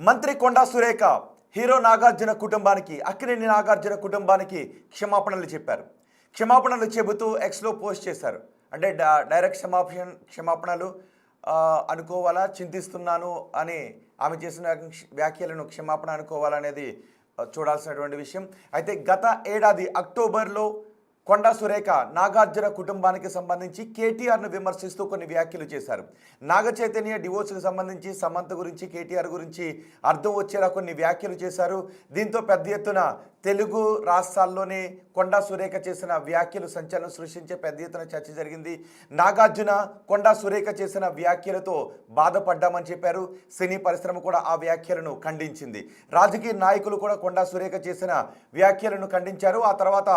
మంత్రి కొండా సురేఖ హీరో నాగార్జున కుటుంబానికి అక్కినేని నాగార్జున కుటుంబానికి క్షమాపణలు చెప్పారు. క్షమాపణలు చెబుతూ ఎక్స్లో పోస్ట్ చేశారు. అంటే డైరెక్ట్ క్షమాపణలు అనుకోవాలా, చింతిస్తున్నాను అని ఆమె చేసిన వ్యాఖ్యలను క్షమాపణ అనుకోవాలనేది చూడాల్సినటువంటి విషయం. అయితే గత ఏడాది అక్టోబర్లో కొండా సురేఖ నాగార్జున కుటుంబానికి సంబంధించి కేటీఆర్ను విమర్శిస్తూ కొన్ని వ్యాఖ్యలు చేశారు. నాగ చైతన్య డివోర్స్కి సంబంధించి సమంత గురించి, కేటీఆర్ గురించి అర్థం వచ్చేలా కొన్ని వ్యాఖ్యలు చేశారు. దీంతో పెద్ద ఎత్తున తెలుగు రాష్ట్రాల్లోనే కొండా సురేఖ చేసిన వ్యాఖ్యలు సంచలనం సృష్టించే పెద్ద ఎత్తున చర్చ జరిగింది. నాగార్జున కొండా సురేఖ చేసిన వ్యాఖ్యలతో బాధపడ్డామని చెప్పారు. సినీ పరిశ్రమ కూడా ఆ వ్యాఖ్యలను ఖండించింది. రాజకీయ నాయకులు కూడా కొండా సురేఖ చేసిన వ్యాఖ్యలను ఖండించారు. ఆ తర్వాత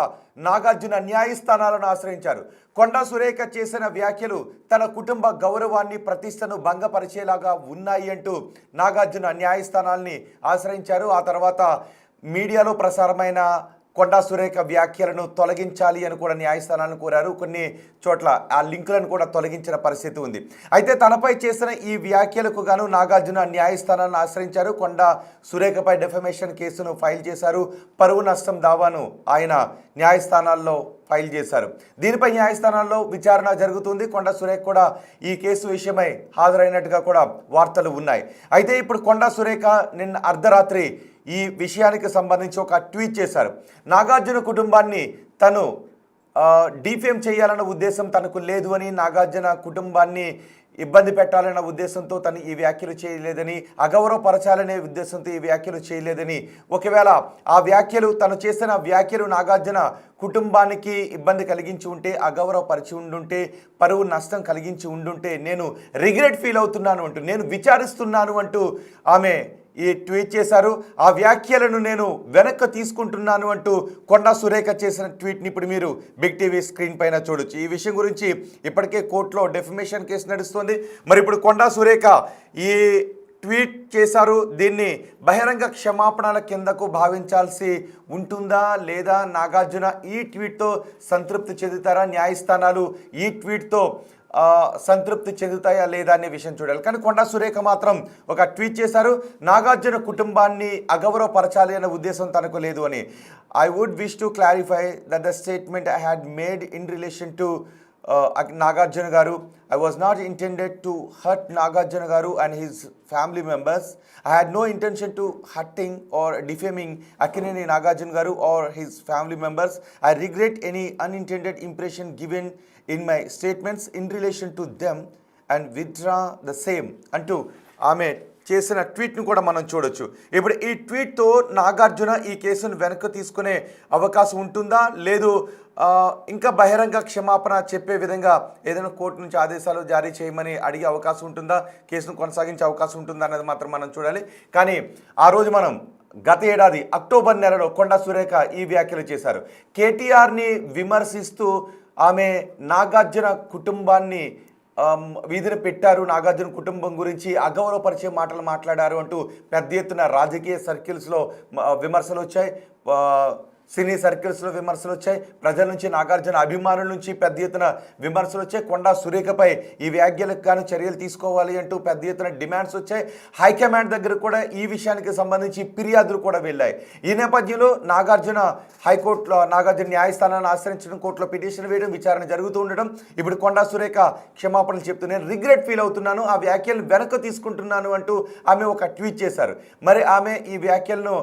నాగార్జున న్యాయస్థానాలను ఆశ్రయించారు. కొండా సురేఖ చేసిన వ్యాఖ్యలు తన కుటుంబ గౌరవాన్ని, ప్రతిష్టను భంగపరిచేలాగా ఉన్నాయి అంటూ నాగార్జున న్యాయస్థానాల్ని ఆశ్రయించారు. ఆ తర్వాత మీడియాలో ప్రసారమైన కొండా సురేఖ వ్యాఖ్యలను తొలగించాలి అని కూడా న్యాయస్థానాలను కోరారు. కొన్ని చోట్ల ఆ లింకులను కూడా తొలగించిన పరిస్థితి ఉంది. అయితే తనపై చేసిన ఈ వ్యాఖ్యలకు గాను నాగార్జున న్యాయస్థానాలను ఆశ్రయించారు. కొండా సురేఖపై డెఫమేషన్ కేసును ఫైల్ చేశారు. పరువు నష్టం దావాను ఆయన న్యాయస్థానాల్లో ఫైల్ చేశారు. దీనిపై న్యాయస్థానాల్లో విచారణ జరుగుతుంది. కొండా సురేఖ కూడా ఈ కేసు విషయమై హాజరైనట్టుగా కూడా వార్తలు ఉన్నాయి. అయితే ఇప్పుడు కొండా సురేఖ నిన్న అర్ధరాత్రి ఈ విషయానికి సంబంధించి ఒక ట్వీట్ చేశారు. నాగార్జున కుటుంబాన్ని తను డిఫేమ్ చేయాలన్న ఉద్దేశం తనకు లేదు అని, నాగార్జున కుటుంబాన్ని ఇబ్బంది పెట్టాలన్న ఉద్దేశంతో తను ఈ వ్యాఖ్యలు చేయలేదని, అగౌరవపరచాలనే ఉద్దేశంతో ఈ వ్యాఖ్యలు చేయలేదని, ఒకవేళ ఆ వ్యాఖ్యలు తను చేసిన వ్యాఖ్యలు నాగార్జున కుటుంబానికి ఇబ్బంది కలిగించి ఉంటే, అగౌరవపరిచి ఉండుంటే, పరువు నష్టం కలిగించి ఉండుంటే నేను రిగ్రెట్ ఫీల్ అవుతున్నాను అంటూ, నేను విచారిస్తున్నాను అంటూ ఆమె ఈ ట్వీట్ చేశారు. ఆ వ్యాఖ్యలను నేను వెనక్కి తీసుకుంటున్నాను అంటూ కొండా సురేఖ చేసిన ట్వీట్ని ఇప్పుడు మీరు బిగ్ టీవీ స్క్రీన్ పైన చూడొచ్చు. ఈ విషయం గురించి ఇప్పటికే కోర్టులో డెఫమేషన్ కేసు నడుస్తుంది. మరి ఇప్పుడు కొండా సురేఖ ఈ ట్వీట్ చేశారు. దీన్ని బహిరంగ క్షమాపణల కిందకు భావించాల్సి ఉంటుందా లేదా, నాగార్జున ఈ ట్వీట్తో సంతృప్తి చెందుతారా, న్యాయస్థానాలు ఈ ట్వీట్తో సంతృప్తి చెందుతాయా లేదా అనే విషయం చూడాలి. కానీ కొండా సురేఖ మాత్రం ఒక ట్వీట్ చేశారు. నాగార్జున కుటుంబాన్ని అగౌరవపరచాలి అనే ఉద్దేశం తనకు లేదు అని. I would wish to clarify that the statement I had made in relation to Nagarjuna Garu. I was not intended to hurt Nagarjuna Garu and his family members. I had no intention to hurting or defaming Akkineni Nagarjuna Garu or his family members. I regret any unintended impression given in my statements in relation to them and withdraw the same. అంటూ ఆమె చేసిన ట్వీట్ను కూడా మనం చూడొచ్చు. ఇప్పుడు ఈ ట్వీట్తో నాగార్జున ఈ కేసును వెనక్కి తీసుకునే అవకాశం ఉంటుందా, లేదు ఇంకా బహిరంగ క్షమాపణ చెప్పే విధంగా ఏదైనా కోర్టు నుంచి ఆదేశాలు జారీ చేయమని అడిగే అవకాశం ఉంటుందా, కేసును కొనసాగించే అవకాశం ఉంటుందా అనేది మాత్రం మనం చూడాలి. కానీ ఆ రోజు మనం గత ఏడాది అక్టోబర్ నెలలో కొండా సురేఖ ఈ వ్యాఖ్యలు చేశారు. కేటీఆర్ని విమర్శిస్తూ ఆమె నాగార్జున కుటుంబాన్ని వీధిని పెట్టారు, నాగార్జున కుటుంబం గురించి అగౌరవపరిచే మాటలు మాట్లాడారు అంటూ పెద్ద ఎత్తున రాజకీయ సర్కిల్స్లో విమర్శలు వచ్చాయి, సినీ సర్కిల్స్లో విమర్శలు వచ్చాయి, ప్రజల నుంచి, నాగార్జున అభిమానుల నుంచి పెద్ద ఎత్తున విమర్శలు వచ్చాయి. కొండా సురేఖపై ఈ వ్యాఖ్యలకు గాను చర్యలు తీసుకోవాలి అంటూ పెద్ద ఎత్తున డిమాండ్స్ వచ్చాయి. హైకమాండ్ దగ్గర కూడా ఈ విషయానికి సంబంధించి ఫిర్యాదులు కూడా వెళ్ళాయి. ఈ నేపథ్యంలో నాగార్జున హైకోర్టులో, నాగార్జున న్యాయస్థానాన్ని ఆశ్రయించడం, కోర్టులో పిటిషన్ వేయడం, విచారణ జరుగుతూ ఉండడం, ఇప్పుడు కొండా సురేఖ క్షమాపణలు చెప్తూ నేను రిగ్రెట్ ఫీల్ అవుతున్నాను, ఆ వ్యాఖ్యలు వెనక్కి తీసుకుంటున్నాను అంటూ ఆమె ఒక ట్వీట్ చేశారు. మరి ఆమె ఈ వ్యాఖ్యలను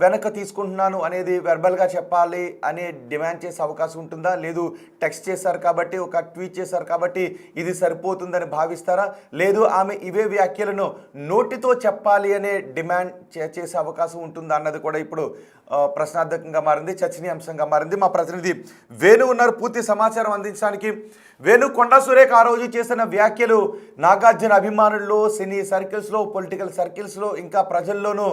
వెనక్కి తీసుకుంటున్నాను అనేది వెర్బల్గా చెప్పాలి అని డిమాండ్ చేసే అవకాశం ఉంటుందా, లేదు టెక్స్ట్ చేశారు కాబట్టి, ఒక ట్వీట్ చేశారు కాబట్టి ఇది సరిపోతుందని భావిస్తారా, లేదు ఆమె ఇవే వ్యాఖ్యలను నోటితో చెప్పాలి అనే డిమాండ్ చేసే అవకాశం ఉంటుందా అన్నది కూడా ఇప్పుడు ప్రశ్నార్థకంగా మారింది, చర్చనీయాంశంగా మారింది. మా ప్రతినిధి వేణు ఉన్నారు పూర్తి సమాచారం అందించడానికి. వేణు, కొండా సురేఖ ఆ రోజు చేసిన వ్యాఖ్యలు నాగార్జున అభిమానుల్లో, సినీ సర్కిల్స్లో, పొలిటికల్ సర్కిల్స్లో, ఇంకా ప్రజల్లోనూ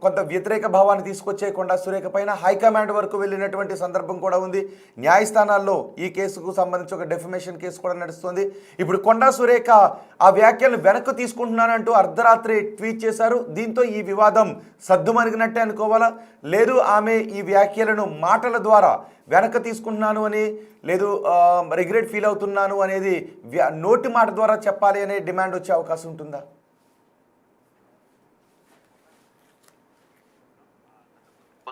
కొంత వ్యతిరేక భావాన్ని తీసుకొచ్చే కొండా సురేఖ పైన హైకమాండ్ వరకు వెళ్ళినటువంటి సందర్భం కూడా ఉంది. న్యాయస్థానాల్లో ఈ కేసుకు సంబంధించి ఒక డెఫమేషన్ కేసు కూడా నడుస్తుంది. ఇప్పుడు కొండా సురేఖ ఆ వ్యాఖ్యలను వెనక్కి తీసుకుంటున్నానంటూ అర్ధరాత్రి ట్వీట్ చేశారు. దీంతో ఈ వివాదం సద్దుమణిగినట్టే అనుకోవాలా, లేదు ఆమె ఈ వ్యాఖ్యలను మాటల ద్వారా వెనక్కి తీసుకుంటున్నాను అని, లేదు రిగ్రెట్ ఫీల్ అవుతున్నాను అనేది నోటి మాట ద్వారా చెప్పాలి అనే డిమాండ్ వచ్చే అవకాశం ఉంటుందా?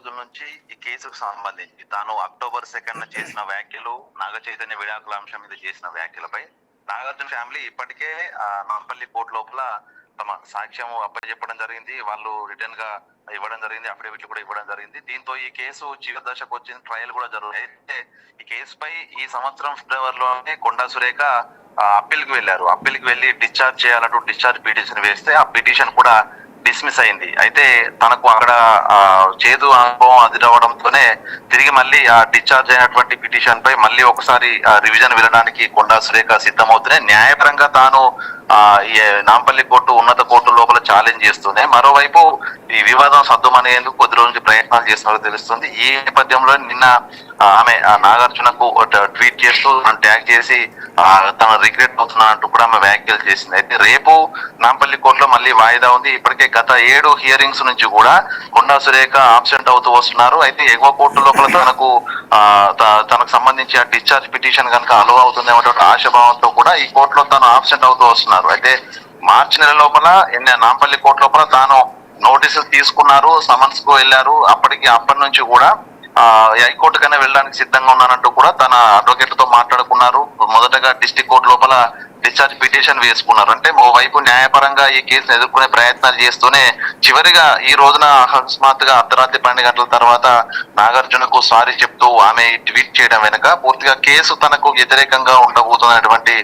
రోజుల నుంచి ఈ కేసుకు సంబంధించి తాను October 2nd చేసిన వ్యాఖ్యలు, నాగ చైతన్య విడాకుల అంశం మీద చేసిన వ్యాఖ్యలపై నాగార్జున ఫ్యామిలీ ఇప్పటికే నాంపల్లి కోర్టు లోపల తమ సాక్ష్యం అప్పచెప్పడం జరిగింది. వాళ్ళు రిటర్న్ గా ఇవ్వడం జరిగింది, అఫిడవిట్లు కూడా ఇవ్వడం జరిగింది. దీంతో ఈ కేసు చివరి దశకు వచ్చింది, ట్రయల్ కూడా జరుగుతుంది. అయితే ఈ కేసుపై ఈ సంవత్సరం ఫిబ్రవరిలోనే కొండా సురేఖ అప్పీల్ కి వెళ్ళారు. అప్పీల్ కి వెళ్లి డిశ్చార్జ్ చేయాలంటూ డిశ్చార్జ్ పిటిషన్ వేస్తే ఆ పిటిషన్ కూడా డిస్మిస్ అయింది. అయితే తనకు అక్కడ చేదు అనుభవం అదిరవడంతోనే తిరిగి మళ్ళీ ఆ డిశ్చార్జ్ అయినటువంటి పిటిషన్ పై మళ్ళీ ఒకసారి రివిజన్ వెళ్ళడానికి కొండా సురేఖ సిద్ధమవుతున్నాయి. న్యాయపరంగా తాను ఈ నాంపల్లి కోర్టు, ఉన్నత కోర్టు లోపల ఛాలెంజ్ చేస్తుంది. మరోవైపు ఈ వివాదం సద్దుమనేందుకు కొద్ది రోజు నుంచి ప్రయత్నాలు చేస్తున్నట్టు తెలుస్తుంది. ఈ నేపథ్యంలో నిన్న ఆమె నాగార్జునకు ట్వీట్ చేస్తూ ట్యాగ్ చేసి తన రిగ్రెట్ అవుతున్నా అంటూ కూడా ఆమె వ్యాఖ్యలు చేసింది. అయితే రేపు నాంపల్లి కోర్టులో మళ్ళీ వాయిదా ఉంది. ఇప్పటికే గత 7 హియరింగ్స్ నుంచి కూడా కొండా సురేఖ ఆబ్సెంట్ అవుతూ వస్తున్నారు. అయితే ఎగువ కోర్టు లోపల తనకు సంబంధించి ఆ డిశ్చార్జ్ పిటిషన్ కనుక అలో అవుతుంది అనేటువంటి ఆశాభావంతో కూడా ఈ కోర్టులో తాను ఆబ్సెంట్ అవుతూ వస్తున్నారు. అయితే మార్చి నెల లోపల నాంపల్లి కోర్టు లోపల తాను నోటీసులు తీసుకున్నారు, సమన్స్ కు వెళ్ళారు. అప్పటి నుంచి కూడా హైకోర్టు కన్నా వెళ్ళడానికి సిద్ధంగా ఉన్నానంటూ కూడా తన అడ్వకేట్ తో మాట్లాడుకున్నారు. మొదటగా డిస్ట్రిక్ట్ కోర్టు లోపల డిశ్చార్జ్ పిటిషన్ వేసుకున్నారు. అంటే ఓవైపు న్యాయపరంగా ఈ కేసును ఎదుర్కొనే ప్రయత్నాలు చేస్తూనే చివరిగా ఈ రోజున అకస్మాత్తుగా అర్ధరాత్రి 12 గంటల తర్వాత నాగార్జునకు సారీ చెప్తూ ఆమె ట్వీట్ చేయడం వెనుక పూర్తిగా కేసు తనకు వ్యతిరేకంగా ఉండబోతున్నటువంటి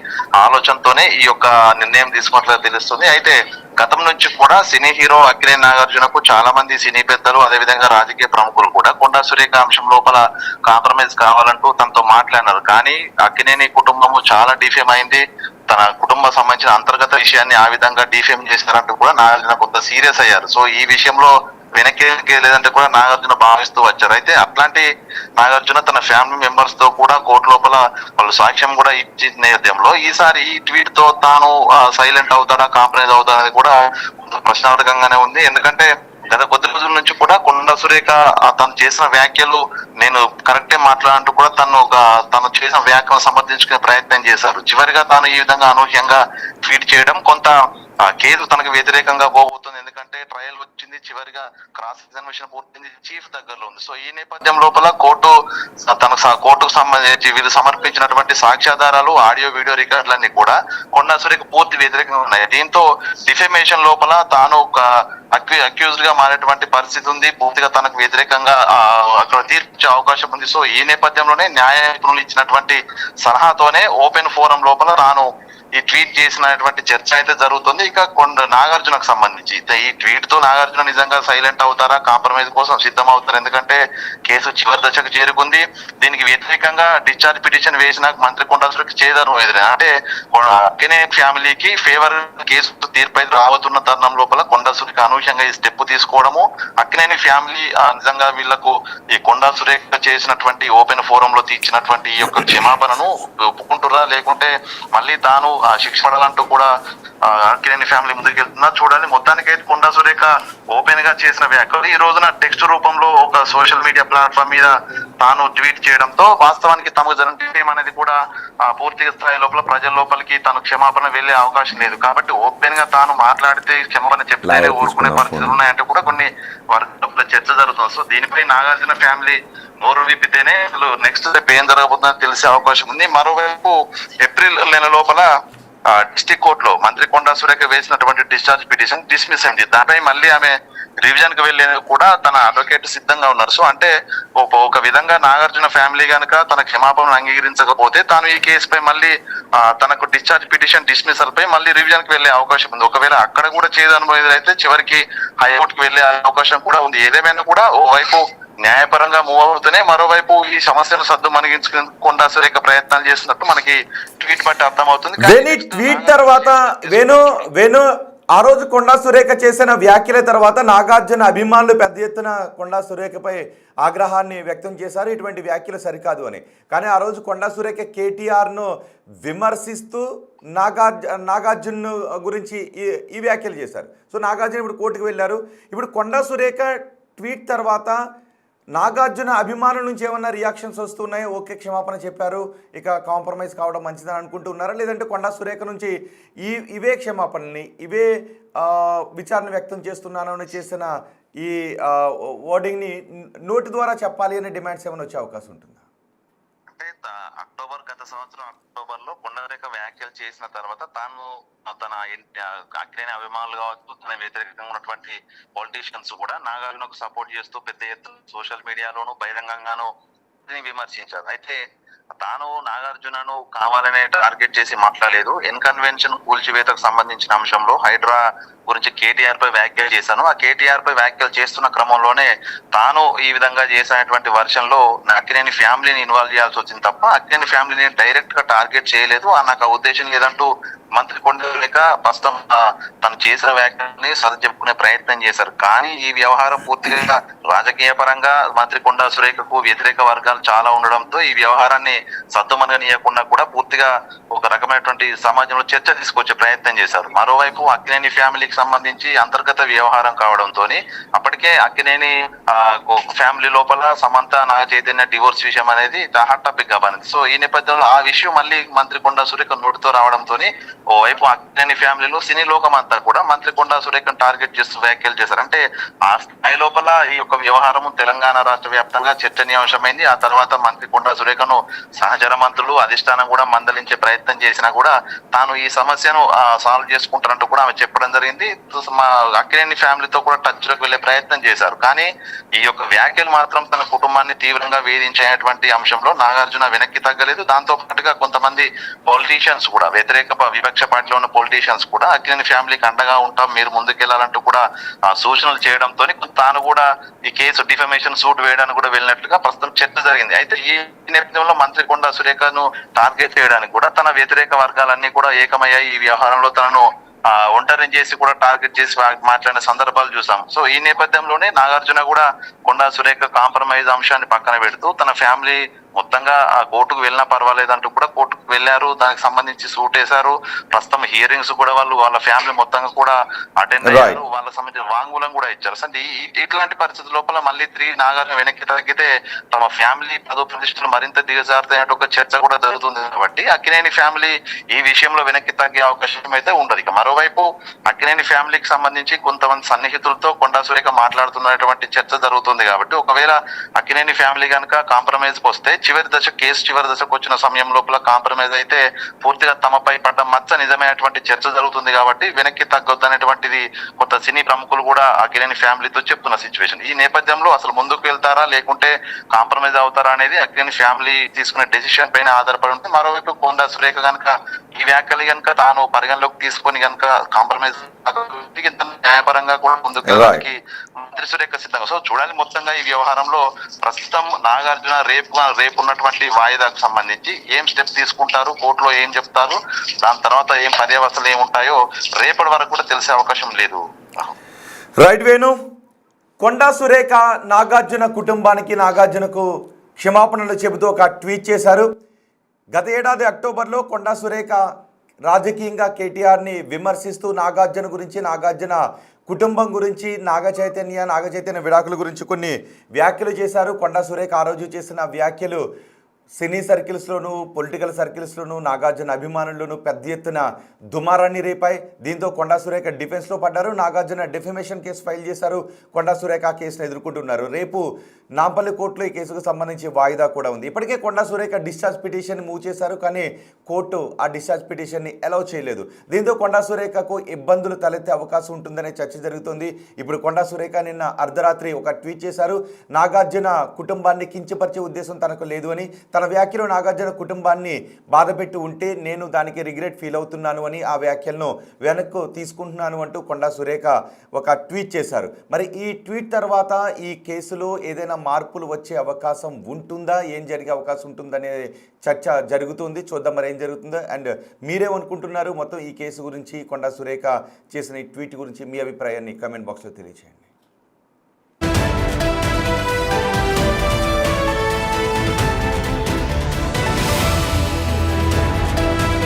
ఆలోచనతోనే ఈ యొక్క నిర్ణయం తీసుకున్నట్లుగా తెలుస్తుంది. అయితే గతం నుంచి కూడా సినీ హీరో అక్కినేని నాగార్జునకు చాలా మంది సినీ పెద్దలు, అదేవిధంగా రాజకీయ ప్రముఖులు కూడా కొండా సురేఖ అంశం లోపల కాంప్రమైజ్ కావాలంటూ తనతో మాట్లాడినారు. కానీ అక్కినేని కుటుంబము చాలా డిఫేమ్ అయింది. తన కుటుంబ సంబంధించిన అంతర్గత విషయాన్ని ఆ విధంగా డిఫేమ్ చేశారంటూ కూడా నాగార్జున కొంత సీరియస్ అయ్యారు. సో ఈ విషయంలో వెనక్కి లేదంటే కూడా నాగార్జున భావిస్తూ వచ్చారు. అయితే అట్లాంటి నాగార్జున తన ఫ్యామిలీ మెంబర్స్ తో కూడా కోర్టు లోపల వాళ్ళు సాక్ష్యం కూడా ఇచ్చిన నేపథ్యంలో ఈసారి ఈ ట్వీట్ తో తాను సైలెంట్ అవుతాడా, కాంప్రమైజ్ అవుతాడా అనేది కూడా ప్రశ్నార్థకంగానే ఉంది. ఎందుకంటే గత కొద్ది రోజుల నుంచి కూడా కొండా సురేఖ తను చేసిన వ్యాఖ్యలు నేను కరెక్టే మాట్లాడంటూ కూడా తను చేసిన వ్యాఖ్యలు సమర్థించుకునే ప్రయత్నం చేశారు. చివరిగా తాను ఈ విధంగా అనూహ్యంగా ట్వీట్ చేయడం కొంత కేసు తనకు వ్యతిరేకంగా పోబోతుంది. ఎందుకంటే ట్రయల్ వచ్చింది, చివరిగా క్రాస్ ఎగ్జామినేషన్ పూర్తింది, చీఫ్ దగ్గరలో ఉంది. సో ఈ నేపథ్యం లోపల కోర్టుకు సంబంధించి వీళ్ళు సమర్పించినటువంటి సాక్ష్యాధారాలు, ఆడియో వీడియో రికార్డులన్నీ కూడా కొండా సురేఖ పూర్తి వ్యతిరేకంగా ఉన్నాయి. దీంతో డిఫెమేషన్ లోపల తాను అక్యూజ్డ్ గా మారేటువంటి పరిస్థితి ఉంది. పూర్తిగా తనకు వ్యతిరేకంగా అక్కడ తీర్చే అవకాశం ఉంది. సో ఈ నేపథ్యంలోనే న్యాయ నిపుణులు ఇచ్చినటువంటి సలహాతోనే ఓపెన్ ఫోరం లోపల తాను ఈ ట్వీట్ చేసినటువంటి చర్చ అయితే జరుగుతుంది. ఇక నాగార్జునకు సంబంధించి ఈ ట్వీట్ తో నాగార్జున నిజంగా సైలెంట్ అవుతారా, కాంప్రమైజ్ కోసం సిద్ధం అవుతారు? ఎందుకంటే కేసు చివరి దశకు చేరుకుంది. దీనికి వ్యతిరేకంగా డిశ్చార్జ్ పిటిషన్ వేసిన మంత్రి కొండా సురేఖ చేదరం ఎదురైంది. అంటే అక్కినేని ఫ్యామిలీకి ఫేవర్ కేసు తీర్పు అయితే రాబోతున్న తరుణం లోపల కొండా సురేఖ అనూహ్యంగా ఈ స్టెప్ తీసుకోవడము, అక్కినేని ఫ్యామిలీ నిజంగా వీళ్లకు ఈ కొండా సురేఖ చేసినటువంటి ఓపెన్ ఫోరం లో తీర్చినటువంటి ఈ యొక్క క్షమాపణను ఒప్పుకుంటురా, లేకుంటే మళ్ళీ తాను శిక్ష పడాలంటూ కూడా అక్కినేని ఫ్యామిలీ ముందుకు వెళ్తున్నా చూడాలి. మొత్తానికైతే కొండా సురేఖ ఓపెన్ గా చేసిన వ్యాఖ్యలు ఈ రోజున టెక్స్ట్ రూపంలో ఒక సోషల్ మీడియా ప్లాట్ఫామ్ మీద తాను ట్వీట్ చేయడంతో వాస్తవానికి తమకు జరిగిన అనేది కూడా పూర్తి స్థాయి లోపల ప్రజల లోపలికి తను క్షమాపణ వెళ్లే అవకాశం లేదు. కాబట్టి ఓపెన్ గా తాను మాట్లాడితే క్షమాపణ చెప్తేనే ఊరుకునే పరిస్థితులు ఉన్నాయంటే కూడా కొన్ని వర్గాల చర్చ జరుగుతుంది. సో దీనిపై నాగార్జున ఫ్యామిలీ నోరు విప్పితేనే అసలు నెక్స్ట్ స్టెప్ ఏం జరగబోతుందని తెలిసే అవకాశం ఉంది. మరోవైపు ఏప్రిల్ నెల లోపల డిస్ట్రిక్ట్ కోర్టులో మంత్రి కొండా సురేఖ వేసినటువంటి డిశ్చార్జ్ పిటిషన్ డిస్మిస్ అయింది. దానిపై మళ్ళీ ఆమె రివిజన్ కి వెళ్లేందుకు కూడా తన అడ్వకేట్ సిద్ధంగా ఉన్నారు. సో అంటే ఒక విధంగా నాగార్జున ఫ్యామిలీ గనక తన క్షమాపణను అంగీకరించకపోతే తాను ఈ కేసుపై మళ్ళీ తనకు డిశ్చార్జ్ పిటిషన్ డిస్మిసల్ పై మళ్ళీ రివిజన్ కి వెళ్లే అవకాశం ఉంది. ఒకవేళ అక్కడ కూడా చేయదనుభవం అయితే చివరికి హైకోర్టుకు వెళ్లే అవకాశం కూడా ఉంది. ఏదేమైనా కూడా ఓవైపు న్యాయపరంగా మూవ్ అవుతూనే మరోవైపు ఈ సమస్యను సద్దు మనగించుకుండా సురేఖ ప్రయత్నాలు చేస్తున్నట్టు మనకి ట్వీట్ బట్టి అర్థమవుతుంది. ట్వీట్ తర్వాత వేణు ఆ రోజు కొండా సురేఖ చేసిన వ్యాఖ్యల తర్వాత నాగార్జున అభిమానులు పెద్ద ఎత్తున కొండా సురేఖపై ఆగ్రహాన్ని వ్యక్తం చేశారు. ఇటువంటి వ్యాఖ్యలు సరికాదు అని. కానీ ఆ రోజు కొండా సురేఖ కేటీఆర్ను విమర్శిస్తూ నాగార్జున గురించి ఈ వ్యాఖ్యలు చేశారు. సో నాగార్జున ఇప్పుడు కోర్టుకు వెళ్ళారు. ఇప్పుడు కొండా సురేఖ ట్వీట్ తర్వాత నాగార్జున అభిమానుల నుంచి ఏమన్నా రియాక్షన్స్ వస్తున్నాయి? ఓకే, క్షమాపణ చెప్పారు, ఇక కాంప్రమైజ్ కావడం మంచిదని అనుకుంటున్నారా? లేదంటే కొండా సురేఖ నుంచి ఇవే క్షమాపణని, ఇవే విచారణ వ్యక్తం చేస్తున్నాను అని చేసిన ఈ వర్డింగ్ని నోటి ద్వారా చెప్పాలి అనే డిమాండ్స్ ఏమైనా వచ్చే అవకాశం ఉంటుందా? అంటే గత సంవత్సరం అక్టోబర్ లో కొండరేఖ వ్యాఖ్యలు చేసిన తర్వాత తాను తన అక్కినేని అభిమానులు కావచ్చు, తన వ్యతిరేకంగా ఉన్నటువంటి పొలిటీషియన్స్ కూడా నాగార్జునకు సపోర్ట్ చేస్తూ పెద్ద ఎత్తున సోషల్ మీడియాలోను బహిరంగంగాను విమర్శించారు. అయితే తాను నాగార్జునను కావాలనే టార్గెట్ చేసి మాట్లాడలేదు. ఇన్కన్వెన్షన్ కూల్చివేతకు సంబంధించిన అంశంలో హైడ్రా గురించి కేటీఆర్ పై వ్యాఖ్యలు చేశాను. ఆ కేటీఆర్ పై వ్యాఖ్యలు చేస్తున్న క్రమంలోనే తాను ఈ విధంగా చేసినటువంటి వర్షన్ లో అక్కినేని ఫ్యామిలీని ఇన్వాల్వ్ చేయాల్సి వచ్చింది తప్ప అక్కినేని ఫ్యామిలీని డైరెక్ట్ గా టార్గెట్ చేయలేదు. నాకు ఆ ఉద్దేశం లేదంటూ మంత్రి కొండలేక ప్రస్తుతం తను చేసిన వ్యాఖ్యల్ని సరిచెప్పుకునే ప్రయత్నం చేశారు. కానీ ఈ వ్యవహారం పూర్తిగా రాజకీయ పరంగా మంత్రి కొండా సురేఖకు వ్యతిరేక వర్గాలు చాలా ఉండడంతో ఈ వ్యవహారాన్ని సద్దుమనగనీయకుండా కూడా పూర్తిగా ఒక రకమైనటువంటి సమాజంలో చర్చ తీసుకొచ్చే ప్రయత్నం చేశారు. మరోవైపు అక్కినేని ఫ్యామిలీకి సంబంధించి అంతర్గత వ్యవహారం కావడంతో అప్పటికే అక్కినేని ఫ్యామిలీ లోపల సమంత నాగ చైతన్య డివోర్స్ విషయం అనేది హాట్ టాపిక్ గా మారింది. సో ఈ నేపథ్యంలో ఆ విషయం మళ్ళీ మంత్రి కొండా సురేఖ నోటితో రావడంతో ఓవైపు అక్కినేని ఫ్యామిలీలో సినీ లోకం అంతా కూడా మంత్రి కొండా సురేఖను టార్గెట్ చేస్తూ వ్యాఖ్యలు చేశారు. అంటే ఆ స్థాయి లోపల ఈ యొక్క వ్యవహారం తెలంగాణ రాష్ట్ర వ్యాప్తంగా చర్చనీయాంశమైంది. ఆ తర్వాత మంత్రి కొండా సురేఖను సహచర మంత్రులు అధిష్టానం కూడా మందలించే ప్రయత్నం చేసినా కూడా తాను ఈ సమస్యను సాల్వ్ చేసుకుంటారంటూ కూడా ఆమె చెప్పడం జరిగింది. మా అక్కినేని ఫ్యామిలీతో కూడా టచ్ లోకి వెళ్లే ప్రయత్నం చేశారు. కానీ ఈ యొక్క వ్యాఖ్యలు మాత్రం తన కుటుంబాన్ని తీవ్రంగా వేధించేటువంటి అంశంలో నాగార్జున వెనక్కి తగ్గలేదు. దాంతో పాటుగా కొంతమంది పొలిటీషియన్స్ కూడా విపక్ష పార్టీలో ఉన్న పొలిటీషియన్స్ కూడా అక్కినేని ఫ్యామిలీకి అండగా ఉంటాం, మీరు ముందుకెళ్లాలంటూ కూడా సూచనలు చేయడంతో తాను కూడా ఈ కేసు డిఫమేషన్ సూట్ వేయడానికి కూడా వెళ్ళినట్లుగా ప్రస్తుతం చర్చ జరిగింది. అయితే ఈ నేపథ్యంలో మంత్రి కొండా సురేఖను టార్గెట్ చేయడానికి కూడా తన వ్యతిరేక వర్గాలన్నీ కూడా ఏకమయ్యాయి. ఈ వ్యవహారంలో తనను ఒంటరిని చేసి కూడా టార్గెట్ చేసి మాట్లాడిన సందర్భాలు చూసాం. సో ఈ నేపథ్యంలోనే నాగార్జున కూడా కొండా సురేఖ కాంప్రమైజ్ అంశాన్ని పక్కన పెడుతూ తన ఫ్యామిలీ మొత్తంగా ఆ కోర్టుకు వెళ్ళినా పర్వాలేదంటూ కూడా కోర్టుకు వెళ్ళారు. దానికి సంబంధించి సూట్ వేశారు. ప్రస్తుతం హియరింగ్స్ కూడా వాళ్ళ ఫ్యామిలీ మొత్తంగా కూడా అటెండ్ అయ్యారు. వాళ్ళ సంబంధించిన వాంగ్మూలం కూడా ఇచ్చారు. అంటే ఇట్లాంటి పరిస్థితి లోపల మళ్ళీ నాగార్జున వెనక్కి తగ్గితే తమ ఫ్యామిలీ ప్రతిష్టలు మరింత దిగజారుతాయనే ఒక చర్చ కూడా జరుగుతుంది. కాబట్టి అక్కినేని ఫ్యామిలీ ఈ విషయంలో వెనక్కి తగ్గే అవకాశం అయితే ఉండదు. ఇక మరోవైపు అక్కినేని ఫ్యామిలీకి సంబంధించి కొంతమంది సన్నిహితులతో కొండా సురేఖ మాట్లాడుతున్నటువంటి చర్చ జరుగుతుంది. కాబట్టి ఒకవేళ అక్కినేని ఫ్యామిలీ కనుక కాంప్రమైజ్ వస్తే కేసు చివరి దశకు వచ్చిన సమయం లోపల కాంప్రమైజ్ అయితే పూర్తిగా తమపై పడ్డ మచ్చ నిజమైనటువంటి చర్చ జరుగుతుంది. కాబట్టి వెనక్కి తగ్గొద్దు అనేటువంటిది కొంత సినీ ప్రముఖులు కూడా అక్కినేని ఫ్యామిలీతో చెప్తున్న సిచ్యువేషన్. ఈ నేపథ్యంలో అసలు ముందుకు వెళ్తారా లేకుంటే కాంప్రమైజ్ అవుతారా అనేది అక్కినేని ఫ్యామిలీ తీసుకునే డెసిషన్ పైన ఆధారపడి ఉంటుంది. మరోవైపు కొండా సురేఖ కనుక ఈ వ్యాఖ్యలు కనుక తాను పరిగణలోకి తీసుకొని కనుక కాంప్రమైజ్ న్యాయపరంగా కూడా ముందుకు వెళ్ళడానికి మంత్రి సురేఖ సిద్ధంగా. సో చూడాలి మొత్తంగా ఈ వ్యవహారంలో ప్రస్తుతం నాగార్జున రేపు ఉన్నటువంటి వాయిదాకు సంబంధించి ఏం స్టెప్ తీసుకుంటారు, కోర్టులో ఏం చెప్తారు, దాని తర్వాత ఏం పర్యవస్థలు ఏముంటాయో రేపటి వరకు కూడా తెలిసే అవకాశం లేదు. రైట్ వేణు, కొండా సురేఖ నాగార్జున కుటుంబానికి నాగార్జునకు క్షమాపణలు చెబుతూ ఒక ట్వీట్ చేశారు. గత ఏడాది అక్టోబర్లో కొండా సురేఖ రాజకీయంగా కేటీఆర్ని విమర్శిస్తూ నాగార్జున గురించి, నాగార్జున కుటుంబం గురించి, నాగ చైతన్య విడాకుల గురించి కొన్ని వ్యాఖ్యలు చేశారు. కొండా సురేఖ ఆ రోజు చేసిన వ్యాఖ్యలు సినీ సర్కిల్స్లోనూ పొలిటికల్ సర్కిల్స్లోనూ నాగార్జున అభిమానుల్లోనూ పెద్ద ఎత్తున దుమారాన్ని రేపాయి. దీంతో కొండా సురేఖ డిఫెన్స్లో పడ్డారు. నాగార్జున డిఫమేషన్ కేసు ఫైల్ చేశారు. కొండా సురేఖ ఆ కేసును ఎదుర్కొంటున్నారు. రేపు నాంపల్లి కోర్టులో ఈ కేసుకు సంబంధించి వాయిదా కూడా ఉంది. ఇప్పటికే Konda Surekha discharge petition move చేశారు. కానీ కోర్టు ఆ డిశ్చార్జ్ పిటిషన్ని అలౌ చేయలేదు. దీంతో కొండా సురేఖకు ఇబ్బందులు తలెత్తే అవకాశం ఉంటుందనే చర్చ జరుగుతుంది. ఇప్పుడు కొండా సురేఖ నిన్న అర్ధరాత్రి ఒక ట్వీట్ చేశారు. నాగార్జున కుటుంబాన్ని కించపరిచే ఉద్దేశం తనకు లేదు అని, తన వ్యాఖ్యలో నాగార్జున కుటుంబాన్ని బాధపెట్టి ఉంటే నేను దానికి రిగ్రెట్ ఫీల్ అవుతున్నాను అని, ఆ వ్యాఖ్యలను వెనక్కు తీసుకుంటున్నాను అంటూ కొండా సురేఖ ఒక ట్వీట్ చేశారు. మరి ఈ ట్వీట్ తర్వాత ఈ కేసులో ఏదైనా మార్పులు వచ్చే అవకాశం ఉంటుందా, ఏం జరిగే అవకాశం ఉంటుందనే చర్చ జరుగుతుంది. చూద్దాం మరి ఏం జరుగుతుందో. అండ్ మీరేమనుకుంటున్నారు మొత్తం ఈ కేసు గురించి, కొండా సురేఖ చేసిన ఈ ట్వీట్ గురించి మీ అభిప్రాయాన్ని కామెంట్ బాక్స్లో తెలియజేయండి.